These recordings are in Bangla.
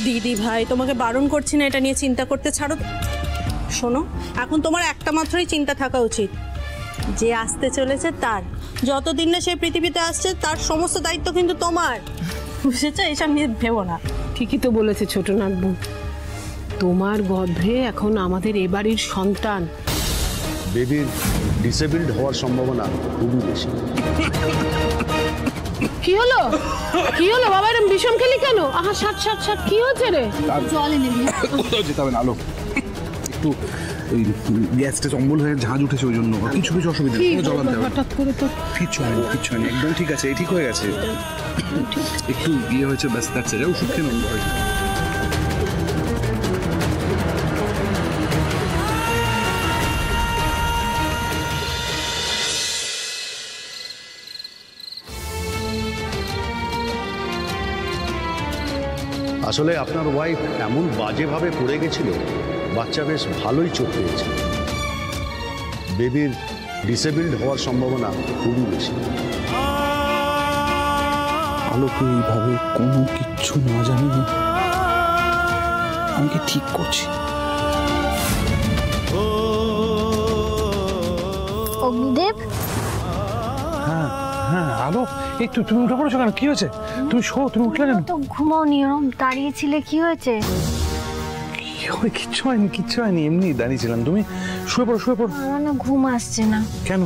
দিদি ভাই তোমাকে বারণ করছি না এটা নিয়ে চিন্তা করতে, ছাড়ো। শোনো, এখন তোমার একটা মাত্রই চিন্তা থাকা উচিত, যে আসতে চলেছে তার, যতদিন না সে পৃথিবীতে আসছে তার সমস্ত দায়িত্ব কিন্তু তোমার, বুঝেছো? এসব নিয়ে ভেবো না। ঠিকই তো বলেছে ছোট নাতবু, তোমার গর্ভে এখন আমাদের এ বাড়ির সন্তান। বেবির ডিসেবলড হওয়ার সম্ভাবনা খুবই বেশি। কি হলো কি হলো বাবা, এরকম বিষম খেলি কেন? আহা ষাট ষাট ষাট, কি হচ্ছে রে? জল এনে দিই। কোথাও যেতে হবে না, আলো একটু ওই গ্যাসটা অম্বল হয়ে ঝাঁজ উঠেছে, ওই জন্য কিছু কিছু অসুবিধা নেই, জল আনতে হবে। হঠাৎ করে তো কিচ্ছু হয়নি, কিচ্ছু হয়নি, একদম ঠিক আছে, ঠিক হয়ে গেছে। একটু ইয়ে হয়েছে, ব্যাস যাচ্ছে, ওষুধ খেয়ে নন্দ হয়েছে। আসলে আপনার ওয়াইফ এমন বাজেভাবে পড়ে গেছিল, বাচ্চা বেশ ভালোই চোট পেয়েছে। বেবির ডিসেবলড হওয়ার সম্ভাবনা খুবই বেশি। আলোকে এইভাবে কোনো কিচ্ছু না জানি আমি কি ঠিক করছি? অগ্নিদেব, হ্যাঁ হ্যাঁ আলো, এই তুমি উঠে পড়েছো কেন? কি হয়েছে? তুমি শো, তুমি উঠলে কেন? তো ঘুমাওনি, ওরম দাঁড়িয়েছিলে, কি হয়েছে? কিচ্ছু হয়নি, কিচ্ছু হয়নি, এমনি দাঁড়িয়েছিলাম। তুমি শুয়ে পড়ো, শুয়ে পড়ো। আমার না ঘুম আসছে না। কেন?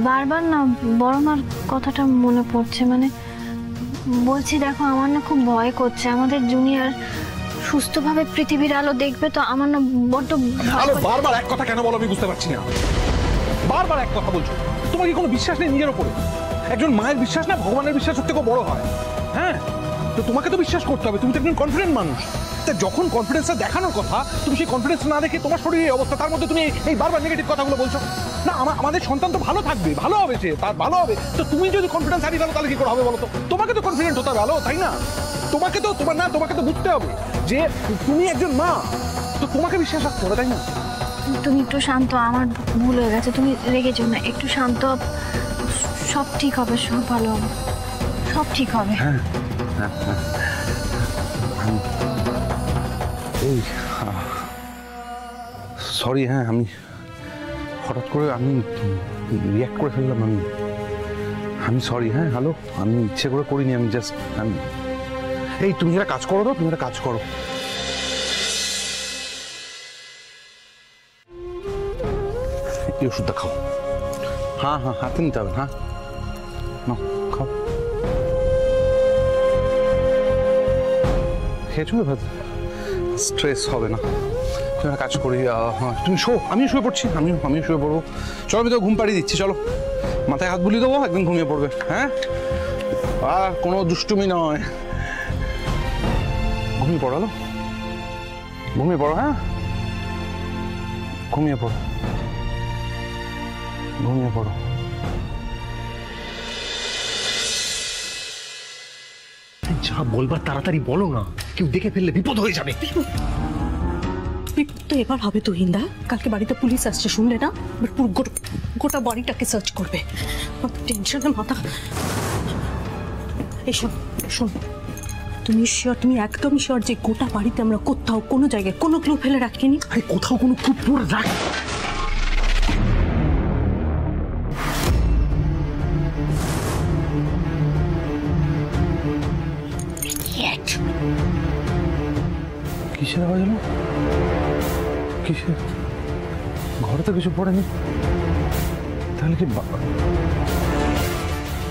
বারবার না বড় মার কথাটা মনে পড়ছে, মানে বলছি দেখো, আমার না খুব ভয় করছে। আমাদের জুনিয়র সুস্থভাবে পৃথিবীর আলো দেখবে তো, আমার না বড্ড আলো বারবার এক কথা কেন বলো আমি বুঝতে পারছি না। বারবার এক কথা বলছো, তোমার কি কোনো বিশ্বাস নেই নিজের উপরে? একজন মায়ের বিশ্বাস না ভগবানের বিশ্বাস থেকে বড় হয়। হ্যাঁ, তো তোমাকে তো বিশ্বাস করতে হবে, তুমি তো একজন কনফিডেন্ট মানুষ। তা যখন কনফিডেন্সটা দেখানোর কথা, তুমি সেই কনফিডেন্স না দেখে তোমার শরীরে এই অবস্থা, তার মধ্যে তুমি এই বারবার নেগেটিভ কথাগুলো বলছো। না, আমাদের সন্তান তো ভালো থাকবে, ভালো হবে, সে তার ভালো হবে। তো তুমি যদি কনফিডেন্স হারিয়ে ফেলো তাহলে কি করে হবে বলো তো? তোমাকে তো কনফিডেন্ট হতে হবে, ভালো, তাই না? তোমাকে তো তোমাকে তো বুঝতে হবে যে তুমি একজন মা, তো তোমাকে বিশ্বাস রাখতে হবে, তাই না? তুমি একটু শান্ত, আমার ভুল হয়ে গেছে, তুমি রেগে যেও না, একটু শান্ত, সব ঠিক হবে, সব ভালো হবে, সব ঠিক হবে। হ্যাঁ হ্যাঁ হ্যাঁ, এই সরি, হ্যাঁ আমি হঠাৎ করে আমি রিয়াক্ট করে ফেললাম। আমি সরি। হ্যাঁ হ্যালো, আমি ইচ্ছে করে করিনি, আমি জাস্ট এই তুমি একটা কাজ করো তো, তুমি একটা কাজ করো, এই ওষুধটা খাও। হ্যাঁ হ্যাঁ, হাতে নিতে হবে, হ্যাঁ নাও খাও। খেয়েছো? স্ট্রেস হবে না। তুমি একটা কাজ করি, তুমি শো, আমিও শুয়ে পড়ছি, আমিও শুয়ে পড়বো। চলো, আমি তো ঘুম পাড়িয়ে দিচ্ছি, চলো মাথায় হাত বুলিয়ে দেবো, একদম ঘুমিয়ে পড়বে। হ্যাঁ, কোনো দুষ্টুমি নয়, ঘুমিয়ে পড়ো, হলো ঘুমিয়ে পড়ো। হ্যাঁ, ঘুমিয়ে পড়ো, ঘুমিয়ে পড়ো। যা বলবার তাড়াতাড়ি বলো না, কেউ দেখে ফেললে বিপদ হয়ে যাবে। তো এবার হবে তো হিন্দা, কালকে বাড়িতে পুলিশ আসছে, শুনলে না? পুরো গোটা বাড়িটাকে সার্চ করবে, টেনশনে মাথা। এসব শোন, তুমি শিওর, তুমি একদম শিওর যে গোটা বাড়িতে আমরা কোথাও কোনো জায়গায় কোনো ক্লু ফেলে রাখিনি? আরে কোথাও কোনো ক্লু পুরো রাখ। কিসের আওয়াজ হলো? কিসের? ঘরে তো কিছু পড়েনি, তাহলে কি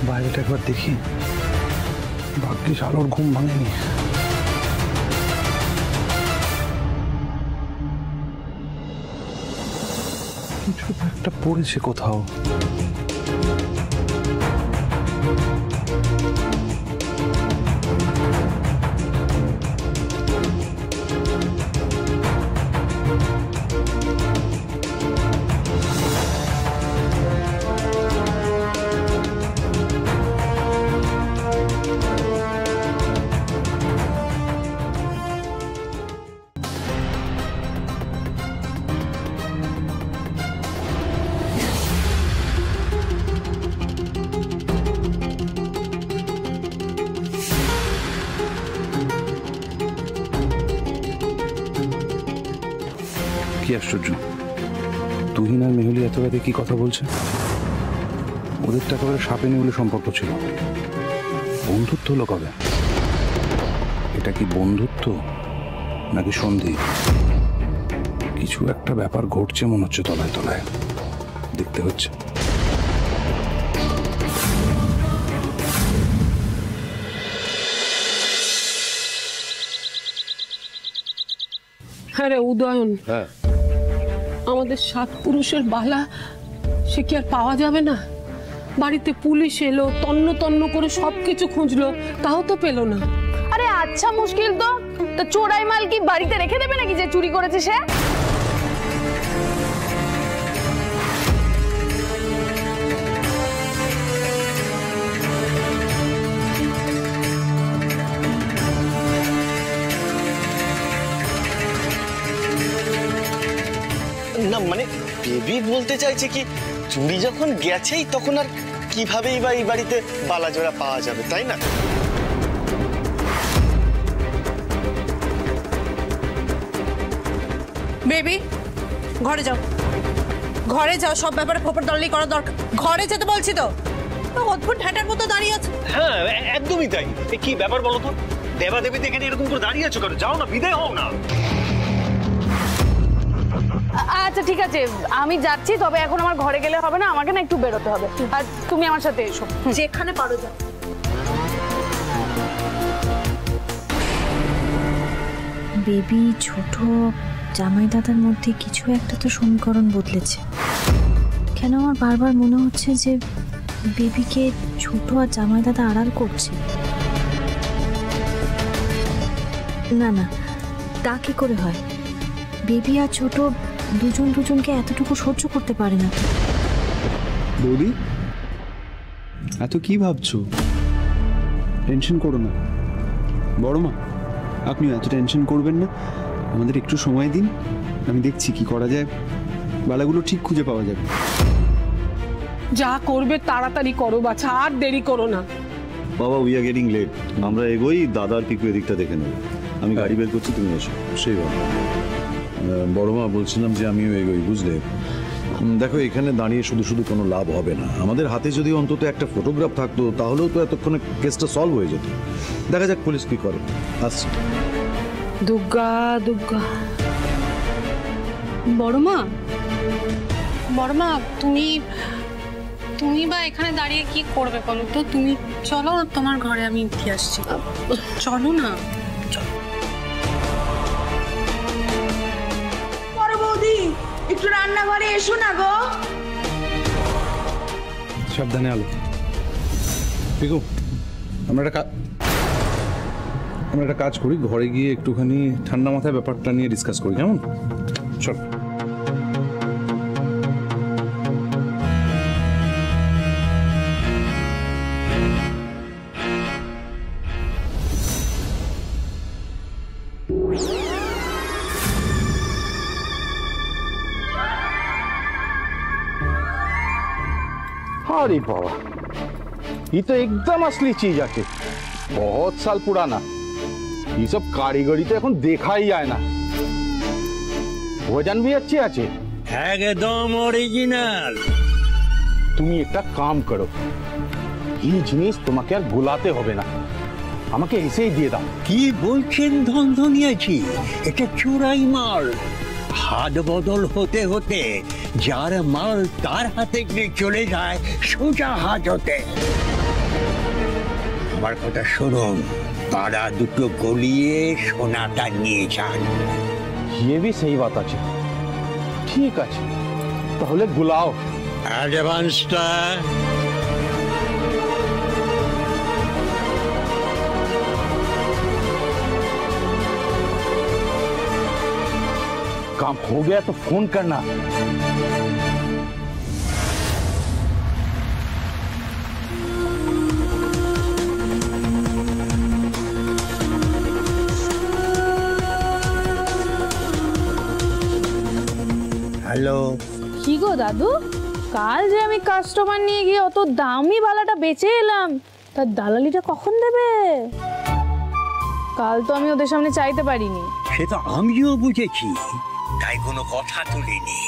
বাইরেটা একবার দেখি। ভাগ্যিস আলোর ঘুম ভাঙেনি। কিছু একটা পড়েছে কোথাও। কি আশ্চর্য, তুহিন আর মেহুলি এত রাতে কি কথা বলছে? ওদের তো একেবারে সাপে নেউলে সম্পর্ক ছিল, বন্ধুত্ব হলো কবে? এটা কি বন্ধুত্ব নাকি সন্ধি? কিছু একটা ব্যাপার ঘটছে মনে হচ্ছে তলায় তলায়, দেখতে হচ্ছে। হ্যাঁ রে উদয়ন, হ্যাঁ, আমাদের 7 পুরুষের বালা সে কি আর পাওয়া যাবে না? বাড়িতে পুলিশ এলো, তন্ন তন্ন করে সবকিছু খুঁজলো, তাও তো পেলো না। আরে আচ্ছা মুশকিল তো, তো চোরাই মাল কি বাড়িতে রেখে দেবে নাকি যে চুরি করেছে সে? না মানে বেবি বলতে চাইছে কি, চুরি যখন গেছেই তখন আর কিভাবেই বা এই বাড়িতে বালাজোড়া পাওয়া যাবে, তাই না? বেবি ঘরে যাও, ঘরে যাও, সব ব্যাপারে খবর দলালি করা দরকার। ঘরে যেতে বলছি তো, অদ্ভুত ঢ্যাটার মতো দাঁড়িয়ে আছে। হ্যাঁ একদমই তাই। কি ব্যাপার বলো তো, দেবা দেবী এখানে এরকম করে দাঁড়িয়ে আছো কেন? যাও না, বিদায় হও না। আচ্ছা ঠিক আছে, আমি যাচ্ছি, তবে এখন আমার ঘরে গেলে হবে না, আমাকে না একটু বেরোতে হবে, আর তুমি আমার সাথে এসো। যেখানে পারো যাও। বেবি, ছোট, জামাই দাদার মধ্যে কিছু একটা তো সমীকরণ বদলেছে। কেন আমার বারবার মনে হচ্ছে যে বেবিকে ছোট আর জামাই দাদা আড়াল করছে। না না, তা কি করে হয়? বেবি আর ছোট দুজন দুজনকে এতটুকু সহ্য করতে পারে না। বৌদি, এত কি ভাবছো? টেনশন করো না। বড় মা, আপনি এত টেনশন করবেন না, আমাদের একটু সময় দিন, আমি দেখছি কি করা যায়, বালাগুলো ঠিক খুঁজে পাওয়া যাবে। যা করবে তাড়াতাড়ি করো বাছা, আর দেরি করো না। বাবা উই আর গেটিং লেট, আমরা এগোই, দাদার পিকু এদিকটা দেখে নেব। আমি গাড়ি বের করছি, তুমি এসো। সেই বাবা বড় মা, বলছিলাম যে আমিও এগোই, বুঝলে? দেখো, এখানে দাঁড়িয়ে শুধু শুধু কোনো লাভ হবে না। আমাদের হাতে যদি অন্তত একটা ফটোগ্রাফ থাকতো, তাহলেও তো এতক্ষণে কেসটা সলভ হয়ে যেত। দেখা যাক পুলিশ কি করে। আসছি। দুর্গা দুর্গা। বড়মা, বড়মা, তুমি বা এখানে দাঁড়িয়ে কি করবে বলো তো? তুমি চলো, তোমার ঘরে আমি উঠে আসছি। চলো না। বড় বৌদি, একটু রান্নাঘরে এসো না গো। সাবধানে আলো। পিকু, আমরা একটা কাজ করি, ঘরে গিয়ে একটুখানি ঠান্ডা মাথায় ব্যাপারটা নিয়ে ডিসকাস করি, কেমন? চল। अरे बाबा, ये तो एकदम असली चीज है, बहुत साल पुराना। ये सब कारीगरी तो এখন দেখাই যায় না। ওজন भी अच्छे আছে, একদম অরিজিনাল। তুমি একটা কাম করো, এই জিনিস তোমাকে আর গোলাতে হবে না, আমাকে এসেই দিয়ে দাও। কি বলছেন ধনধনিয়াছি? এটা চোরাই মাল। হাত বদল হতে হতে যার মাল তার হাতে গিয়ে চলে যায় সোজা হাজতে। আমার কথা শুনুন, তারা দুটো গলিয়ে সোনাটা নিয়ে যান। ये भी सही बात আছে। ঠিক আছে, তাহলে গুলাও অ্যাডভান্সটা। काम हो गया तो फोन करना। হ্যালো, কি গো দাদু, কাল যে আমি কাস্টমার নিয়ে গিয়ে অত দামি বালাটা বেচে এলাম, তার দালালিটা কখন দেবে? কাল তো আমি ওদের সামনে চাইতে পারিনি। সে তো আমিও বুঝেছি, তাই কোনো কথা তুলিনি।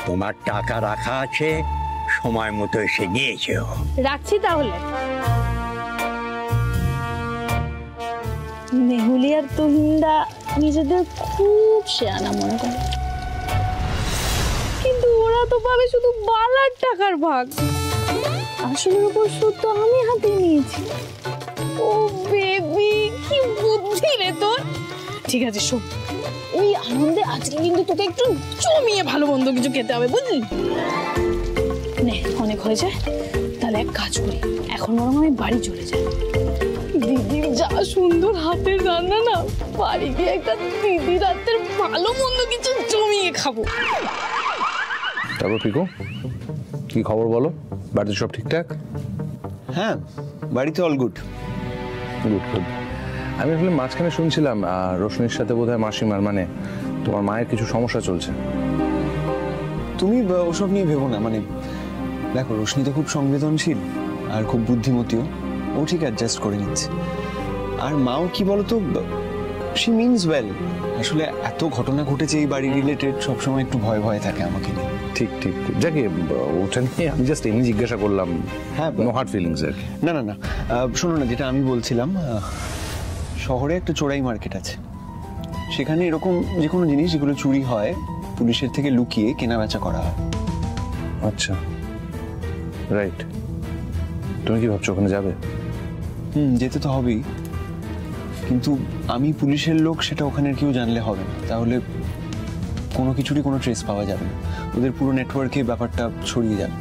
তোমার টাকা রাখা আছে, সময় মতো এসে নিয়ে যেও। রাখছি তাহলে। মেহুলি আর তুহিনদা নিজেদের খুব শেয়ানা মনে করে, কিন্তু ওরা তো পাবে শুধু বালার টাকার ভাগ। আসলের উপর সুদ তো আমি হাতে নিয়েছি। ও বেবি, কি বুদ্ধি রে তোর। ঠিক আছে শোন, এই আনন্দে আজকে কিন্তু তোকে একটু জমিয়ে ভালো মন্দ কিছু খেতে হবে, বুঝলি? নে, অনেক হয়েছে, তাহলে এক কাজ করি, এখন বরং আমি বাড়ি চলে যাই। দিদির যা সুন্দর হাতের রান্না না, বাড়ি গিয়ে একটা দিদির হাতের ভালো মন্দ কিছু জমিয়ে খাবো। তারপর পিকু, কি খবর বলো? বাড়িতে সব ঠিকঠাক? হ্যাঁ, বাড়িতে অল গুড। Good good. আমি আসলে মাঝখানে শুনছিলাম রোশনির সাথে বোধহয় মাসিমার, মানে তোমার মায়ের কিছু সমস্যা চলছে। তুমি ওসব নিয়ে ভেবো না। মানে দেখো, রোশনি তো খুব সংবেদনশীল আর খুব বুদ্ধিমতীও, ও ঠিক অ্যাডজাস্ট করে নিচ্ছে। আর মাও কি বলতো, শি মিনস ওয়েল। আসলে এত ঘটনা ঘটেছে এই বাড়ি রিলেটেড, সবসময় একটু ভয় ভয় থাকে আমাকে নিয়ে। ঠিক ঠিক, যাকে ওটা নিয়ে আমি জাস্ট এমনি জিজ্ঞাসা করলাম। হ্যাঁ, নো হার্ড ফিলিংস আর কি। না না না, শোনো না, যেটা আমি বলছিলাম, শহরে একটা চোরাই মার্কেট আছে, সেখানে এরকম যে কোনো জিনিস যেগুলো চুরি হয় পুলিশের থেকে লুকিয়ে কেনা বেচা করা হয়। আচ্ছা, রাইট। তুমি কি ভাবছো ওখানে যাবে? যেতে তো হবেই, কিন্তু আমি পুলিশের লোক সেটা ওখানের কেউ জানলে হবে না, তাহলে কোনো কিছুরই কোনো ট্রেস পাওয়া যাবে না। ওদের পুরো নেটওয়ার্কে ব্যাপারটা ছড়িয়ে যাবে।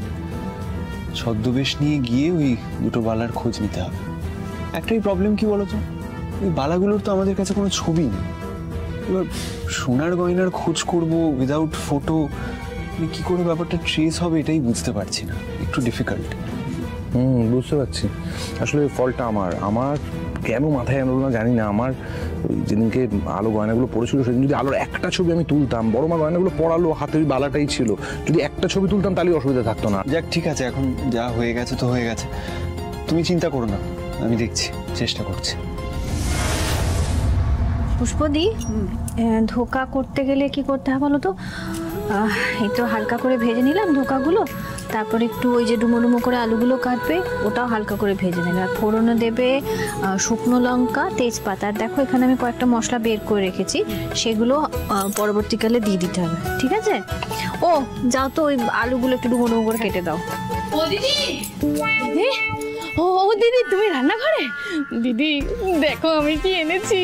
ছদ্মবেশ নিয়ে গিয়ে ওই দুটো বালার খোঁজ নিতে হবে। একটাই প্রবলেম কি বলতো, ওই বালাগুলোর তো আমাদের কাছে কোনো ছবি নেই। এবার সোনার গয়নার খোঁজ করব উইদাউট ফটো, কি করে ব্যাপারটা ট্রেস হবে এটাই বুঝতে পারছি না, একটু ডিফিকাল্ট। বুঝতে পারছি। আসলে ফলটা আমার কেন মাথায় আনলো না জানি না। আমার যেদিনকে আলো গয়নাগুলো পড়েছিল সেদিন যদি আলোর একটা ছবি আমি তুলতাম, বড় মা গয়নাগুলো পড়ালো, হাতে ওই বালাটাই ছিল, যদি একটা ছবি তুলতাম তাহলে অসুবিধা থাকতো না। যাক, ঠিক আছে, এখন যা হয়ে গেছে তো হয়ে গেছে, তুমি চিন্তা করো না, আমি দেখছি, চেষ্টা করছি। পুষ্পদি, ধোকা করতে গেলে কি করতে হয় বলো তো? একটু হালকা করে ভেজে নিলাম ধোকাগুলো, তারপর একটু ওই যে ডুমো ডুমো করে আলুগুলো কাটবে, ওটাও হালকা করে ভেজে নেবে। আর ফোড়নে দেবে শুকনো লঙ্কা, তেজপাতা। আর দেখো এখানে আমি কয়েকটা মশলা বের করে রেখেছি, সেগুলো পরবর্তীকালে দিয়ে দিতে হবে, ঠিক আছে? ও যাও তো, ওই আলুগুলো একটু ডুমো ডুমো করে কেটে দাও। ও দিদি, দিদি, ও দিদি, তুমি রান্নাঘরে? দিদি দেখো আমি কি এনেছি।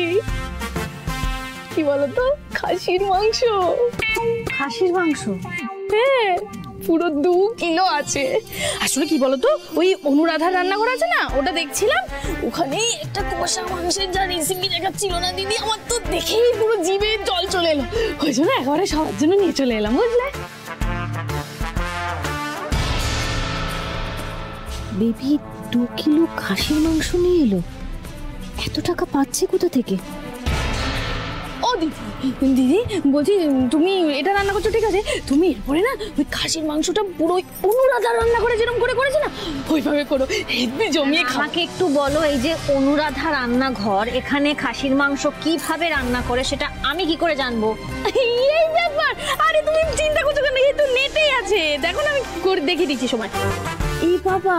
কি বলতো, খাসির মাংস। খাসির মাংস? হ্যাঁ, পুরো 2 কিলো আছে। আসলে কি বলতো, ওই অনুরাধার রান্নাঘর আছে না, ওটা দেখছিলাম, ওখানেই একটা কষা মাংসের যা রেসিপি দেখাচ্ছিল না দিদি, আমার তো দেখেই পুরো জিভে জল চলে এলো। ওই জন্য একেবারে সবার জন্য নিয়ে চলে এলাম, বুঝলে? বেবি 2 কিলো খাসির মাংস নিয়ে এলো, এত টাকা পাচ্ছে কোথা থেকে? ও দিদি, দিদি বলছি, তুমি এটা রান্না করছো ঠিক আছে, তুমি এরপরে না ওই খাসির মাংসটা পুরো অনুরাধার রান্না করে যেরকম করে করেছে না, ওইভাবে করো, হেব্বি জমিয়ে খাও। আমাকে একটু বলো, এই যে অনুরাধা রান্নাঘর, এখানে খাসির মাংস কিভাবে রান্না করে সেটা আমি কি করে জানবো? এই ব্যাপার, আরে তুমি চিন্তা করছো কেন, এই তো নেটেই আছে, দেখো না আমি করে দেখিয়ে দিচ্ছি সময়। এই বাবা,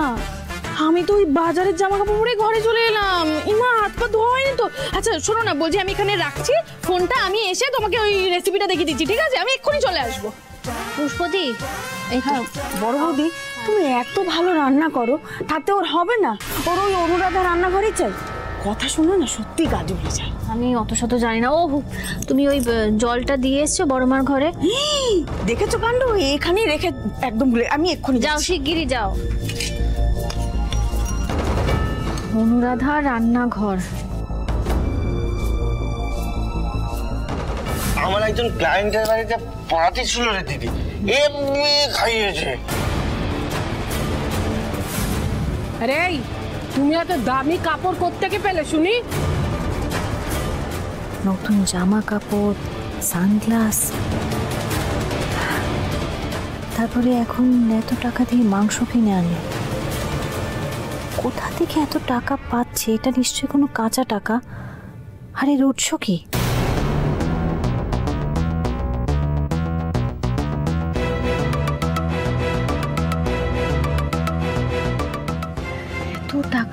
আমি তো ওই বাজারের জামা কাপড় পরে ঘরে চলে এলাম, ইমা হাত পা ধোয়া হয়নি তো। আচ্ছা শোনো না, বলছি আমি এখানে রাখছি ফোনটা, আমি এসে তোমাকে ওই রেসিপিটা দেখিয়ে দিচ্ছি, ঠিক আছে? আমি এক্ষুনি চলে আসবো। পুষ্পদি, এই তো বড় বৌদি, তুমি এত ভালো রান্না করো, তাতে ওর হবে না? ওর ওই অনুরাধা রান্নাঘরেই চাই। কথা শুনো না, সত্যি গাজু হয়ে যায়। আমি অত শত জানি না। ও তুমি ওই জলটা দিয়ে এসছো বড়মার ঘরে? দেখেছো কাণ্ড, এখানেই রেখে একদম ভুলে, আমি এক্ষুনি যাও, শিগগিরই যাও। অনুরাধা রান্নাঘর। আমার একজন ক্লায়েন্টের বাড়িতে পড়াতে ছিল রে দিদি, এমনি খাইয়েছে। আরে তুমি এত দামি কাপড় কোত্থেকে পেলে শুনি? নতুন জামা কাপড়, সানগ্লাস, তারপরে এখন এত টাকা দিয়ে মাংস কিনে আনলে। কোথা থেকে এত টাকা পাচ্ছে? এটা নিশ্চয়ই কোনো কাঁচা টাকা। আরে উৎস কি?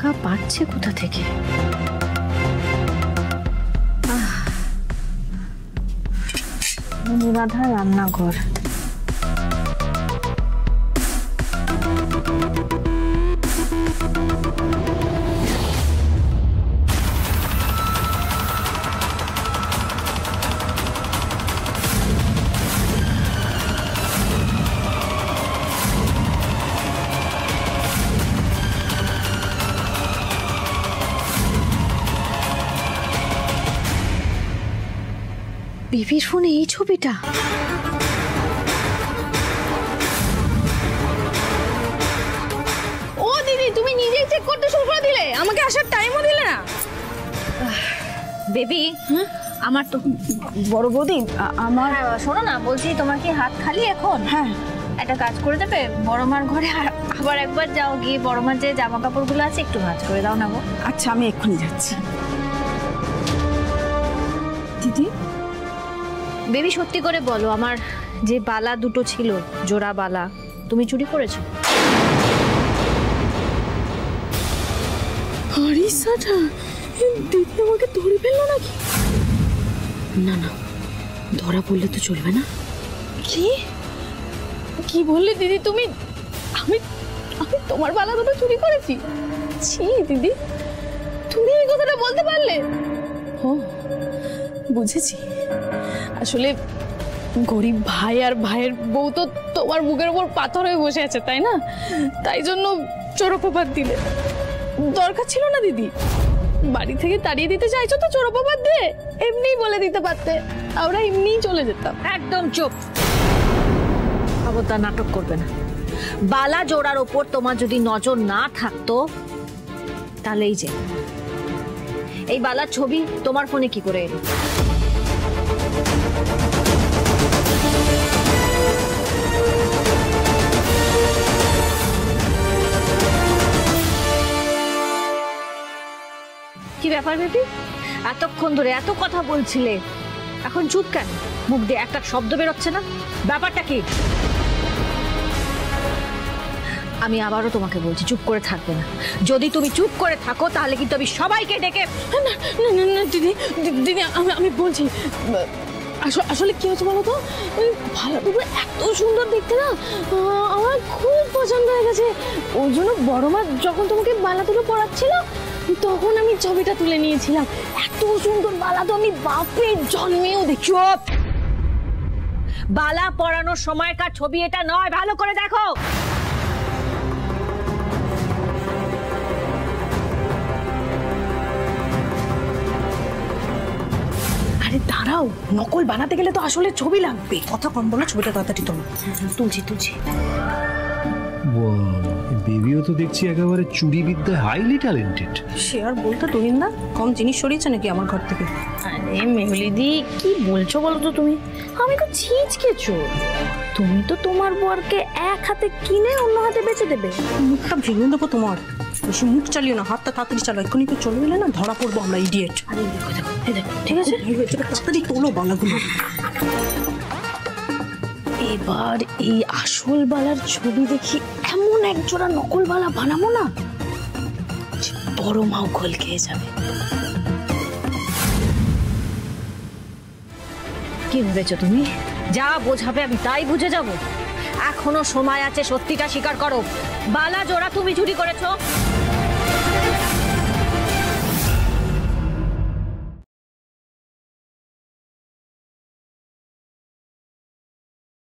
টাকা পাচ্ছে কোথা থেকে? অনুরাধার রান্নাঘর। বেবির ফোনে এই ছবিটা? ও দিদি, তুমি নিজেই চেক করতে শুরু করে দিলে, আমাকে আসার টাইমও দিলে না। বেবি, আমার তো বড় বৌদি আমার শোনো না, বলছি তোমার কি হাত খালি এখন? হ্যাঁ, একটা কাজ করে দেবে, বড় মার ঘরে আবার একবার যাও, গিয়ে বড় মার যে জামা কাপড়গুলো আছে একটু ভাঁজ করে দাও না গো। আচ্ছা আমি এক্ষুনি যাচ্ছি। দিদি, বেবি সত্যি করে বলো, আমার যে বালা দুটো ছিল, জোড়া বালা, তুমি চুরি করেছো? হারিসাটা দিদি আমাকে ধরে ফেললো নাকি? না না, ধরা পড়লে তো চলবে না। কি কি বললে দিদি তুমি? আমি আমি তোমার বালা দুটো চুরি করেছি? ছি দিদি, তুমি এই কথাটা বলতে পারলে? ও বুঝেছি, আসলে গরিব ভাই আর ভাইয়ের বউ তো তোমার বুকের উপর পাথর হয়ে বসে আছে, তাই না? তাই জন্য চোরপবাদ দিলে। দরকার ছিল না দিদি, বাড়ি থেকে তাড়িয়ে দিতে চাইছো তো চোরপবাদ দিয়ে এমনিই বলে দিতে পারতে, আমরা এমনিই চলে যেতাম। একদম চুপ, খবরদার নাটক করবে না। বালা জোড়ার ওপর তোমার যদি নজর না থাকতো তাহলে এই যে এই বালার ছবি তোমার ফোনে কি করে এলো? কি ব্যাপার বেবি, এতক্ষণ ধরে এত কথা বলছিলে, এখন চুপ কেন? মুখ দিয়ে একটা শব্দ বেরোচ্ছে না, ব্যাপারটা কি? আমি আবারও তোমাকে বলছি, চুপ করে থাকবে না। যদি তুমি চুপ করে থাকো তাহলে কিন্তু আমি সবাইকে ডেকে। না না না না দিদি, দিদি আমি বলছি, আসলে কি হচ্ছে বলো তো, ওই ভালো দুটো এত সুন্দর দেখতে না, আমার খুব পছন্দ হয়ে গেছে। ওই জন্য বড় মা যখন তোমাকে বালা দুটো পরাচ্ছিল তখন আমি ছবিটা তুলে নিয়েছিলাম। এত সুন্দর বালা তো আমি বাপের জন্মেও দেখি। বালা পরানোর সময়কার ছবি এটা নয়, ভালো করে দেখো। আরে দাঁড়াও, নকল বানাতে গেলে তো আসলে ছবি লাগবে। কথা কম বলো, ছবিটা তাড়াতাড়ি তোলো। তুলছি। বেবিও তো দেখছি একেবারে চুরি বিদ্যায় হাইলি ট্যালেন্টেড। সে আর বলতে তুহিন না, কম জিনিস সরিয়েছে নাকি আমার ঘর থেকে? আরে মেহুলিদি, কি বলছো বলো তো তুমি? আমি তো ছিচকেছো। তুমি তো তোমার বরকে এক হাতে কিনে অন্য হাতে বেচে দেবে। মুখটা ভেঙে দেবো তোমার। বেশি মুখ চালিও না, হাতটা তাড়াতাড়ি চালো, এক্ষুনি তো চলে গেলে না ধরা পড়বো আমরা, ইডিয়েট। আরে দেখো দেখো, ঠিক আছে, তাড়াতাড়ি তোলো বালাগুলো। এবার এই আসল বালার ছবি দেখি এমন এক জোড়া নকল বালা বানাবো না, বড় মাও খোল খেয়ে যাবে। কি ভেবেছো তুমি? যা বোঝাবে আমি তাই বুঝে যাব? এখনো সময় আছে, সত্যিটা স্বীকার করো। বালা জোড়া তুমি চুরি করেছো?